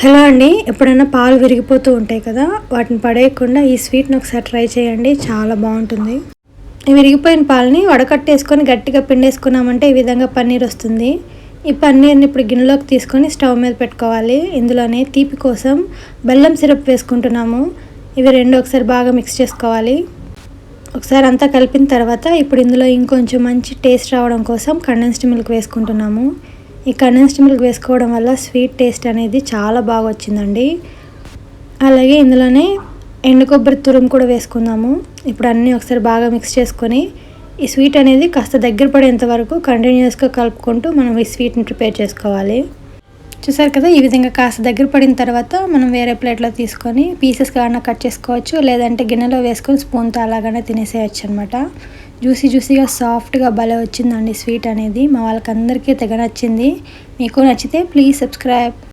Hello అండి, ఎప్పుడైనా పాలు విరిగిపోతూ ఉంటాయి కదా, వాటిని పడేయకుండా ఈ స్వీట్ని ఒకసారి ట్రై చేయండి. చాలా బాగుంటుంది. ఈ విరిగిపోయిన పాలని వడకట్టేసుకొని గట్టిగా పిండేసుకున్నామంటే ఈ విధంగా పన్నీర్ వస్తుంది. ఈ పన్నీర్ని ఇప్పుడు గిన్నెలోకి తీసుకొని స్టవ్ మీద పెట్టుకోవాలి. ఇందులోనే తీపి కోసం బెల్లం సిరప్ వేసుకుంటున్నాము. ఇవి రెండు ఒకసారి బాగా మిక్స్ చేసుకోవాలి. ఒకసారి అంతా కలిపిన తర్వాత ఇప్పుడు ఇందులో ఇంకొంచెం మంచి టేస్ట్ రావడం కోసం కండెన్స్డ్ మిల్క్ వేసుకుంటున్నాము. ఈ కండెన్స్డ్ మిల్క్ వేసుకోవడం వల్ల స్వీట్ టేస్ట్ అనేది చాలా బాగా వచ్చిందండి. అలాగే ఇందులోనే ఎండు కొబ్బరి తురుము కూడా వేసుకుందాము. ఇప్పుడు అన్నీ ఒకసారి బాగా మిక్స్ చేసుకొని ఈ స్వీట్ అనేది కాస్త దగ్గర పడేంత వరకు కంటిన్యూస్గా కలుపుకుంటూ మనం ఈ స్వీట్ని ప్రిపేర్ చేసుకోవాలి. చూసారు కదా, ఈ విధంగా కాస్త దగ్గర పడిన తర్వాత మనం వేరే ప్లేట్లో తీసుకొని పీసెస్గా కట్ చేసుకోవచ్చు, లేదంటే గిన్నెలో వేసుకొని స్పూన్తో అలాగనే తినేసేయచ్చు అనమాట. జ్యూసీగా సాఫ్ట్గా భలే వచ్చిందండి స్వీట్ అనేది. మా వాళ్ళకందరికీ తెగ నచ్చింది. మీకు నచ్చితే ప్లీజ్ సబ్స్క్రైబ్.